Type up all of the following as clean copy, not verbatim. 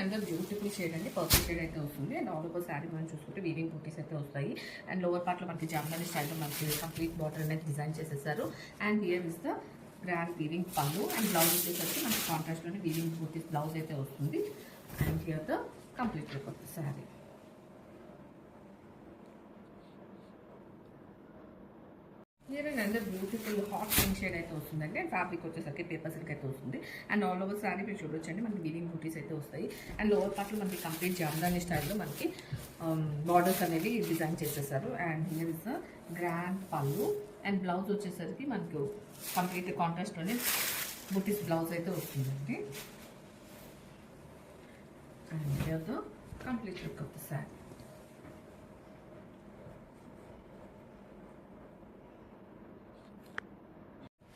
And beautiful shade అండి, purple shade అయితే వస్తుంది. అండ్ ఆల్ ఓవర్ శారీ మనం చూసుకుంటే వీవింగ్ బూటీస్ అయితే వస్తాయి. అండ్ లోవర్ పార్ట్లో మనకి జామ్దాని స్టైల్లో మనకి కంప్లీట్ బార్డర్ అనేది డిజైన్ చేసేసారు. And here is the grand weaving పళ్ళు. అండ్ బ్లౌజ్ వచ్చేసరికి మనకి కాంట్రాస్ట్లోనే వీవింగ్ బూటీస్ బ్లౌజ్ అయితే వస్తుంది. And here the complete look of the sari. And beautiful hot pink shade అయితే వస్తుందండి. అండ్ ఫ్యాబ్రిక్ వచ్చేసరికి పేపర్ సిల్క్ అయితే వస్తుంది. అండ్ ఆల్ ఓవర్ శారీ మీరు చూడొచ్చండి, మనకి వీవింగ్ బూటీస్ అయితే వస్తాయి. అండ్ లోవర్ పార్ట్లో మనకి కంప్లీట్ జామ్దాని స్టైల్లో మనకి బార్డర్స్ అనేవి డిజైన్ చేసేసారు. And here is the grand పళ్ళు. అండ్ బ్లౌజ్ వచ్చేసరికి మనకు కంప్లీట్ కాంట్రాస్ట్లోనే బూటీస్ బ్లౌజ్ అయితే వస్తుందండి. And here the complete look of the sari.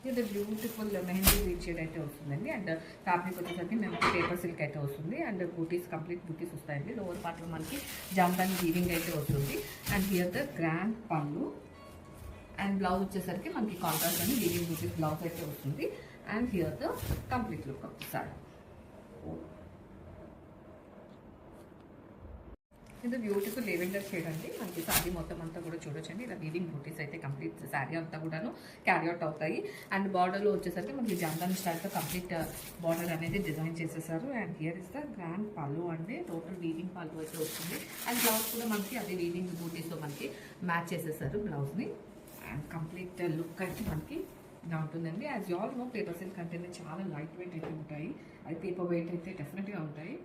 ఇది బ్యూటిఫుల్ మెహందీ వీట్ షేడ్ అయితే వస్తుందండి. అండ్ ఫ్యాబ్రిక్ వచ్చేసరికి మనకి పేపర్ సిల్క్ అయితే వస్తుంది. అండ్ బూటీస్ కంప్లీట్ బూటీస్ వస్తాయండి. లోవర్ పార్ట్లో మనకి జామ్దాని వీవింగ్ అయితే వస్తుంది. అండ్ హియర్ ద గ్రాండ్ పళ్ళు. అండ్ బ్లౌజ్ వచ్చేసరికి మనకి కాంట్రాస్ట్ అని వీవింగ్ బూటీస్ బ్లౌజ్ అయితే వస్తుంది. And here the complete look of the sari. ఇది బ్యూటిఫుల్ లెవెండర్ షేడ్ అండి. మనకి శారీ మొత్తం అంతా కూడా చూడొచ్చండి, ఇలా వీవింగ్ బూటీస్ అయితే కంప్లీట్ శారీ అంతా కూడాను క్యారీ అవుట్ అవుతాయి. అండ్ బార్డర్లో వచ్చేసరికి మనకి జామ్దాని స్టైల్తో కంప్లీట్ బార్డర్ అనేది డిజైన్ చేసేసారు. And here is the grand పళ్ళు అండి, టోటల్ వీవింగ్ పళ్ళు అయితే వస్తుంది. అండ్ బ్లౌజ్ కూడా మనకి అదే వీవింగ్ బూటీస్తో మనకి మ్యాచ్ చేసేసారు బ్లౌజ్ని. అండ్ కంప్లీట్ లుక్ అయితే మనకి ఇలా ఉంటుందండి. As all know paper silk అంటే చాలా లైట్ వెయిట్ అయితే ఉంటాయి, అది పేపర్ వెయిట్ అయితే డెఫినెట్గా ఉంటాయి.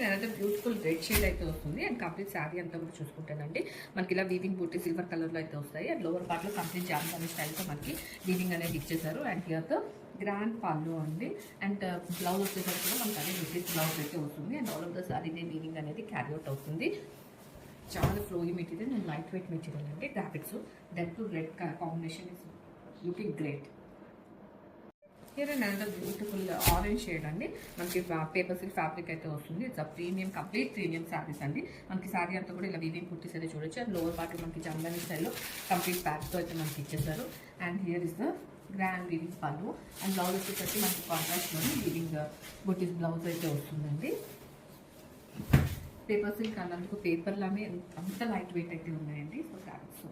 అనేది బ్యూటిఫుల్ రెడ్ షేడ్ అయితే వస్తుంది. అండ్ కంప్లీట్ శారీ అంతా కూడా చూసుకుంటానండి, మనకి ఇలా వీవింగ్ బూటీ సిల్వర్ కలర్లో అయితే వస్తాయి. అండ్ లోవర్ పార్ట్లో కంప్లీట్ జామ్దాని స్టైల్తో మనకి వీవింగ్ అనేది ఇచ్చేసారు. అండ్ హియర్తో గ్రాండ్ పళ్ళు అండి. అండ్ బ్లౌజ్ వచ్చేసరికి కూడా మనకి అదే బూటీస్ బ్లౌజ్ అయితే వస్తుంది. And all of the sari weaving అనేది క్యారీ అవుట్ అవుతుంది. చాలా flowy material and light weight material అండి. Graphics that to red combination is looking great. Here and beautiful orange shade అండి, మనకి పేపర్ సిల్క్ ఫ్యాబ్రిక్ అయితే వస్తుంది. It's premium complete premium saris అండి. మనకి శారీ అంతా కూడా ఇలా వీవింగ్ కుర్తీస్ అయితే చూడొచ్చు. అండ్ లోవర్ పార్ట్ మనకి జామ్దాని స్టైల్లో కంప్లీట్ ప్యాక్తో అయితే మనకి ఇచ్చేసారు. And here is the grand weaving పళ్ళు. అండ్ బ్లౌజ్ వచ్చేసరికి మనకి కాంట్రాస్ట్లోని వీవింగ్ బుటీస్ బ్లౌజ్ అయితే వస్తుందండి. పేపర్ సిల్క్ అన్నందుకు పేపర్లానే అంత లైట్ వెయిట్ అయితే ఉన్నాయండి. సో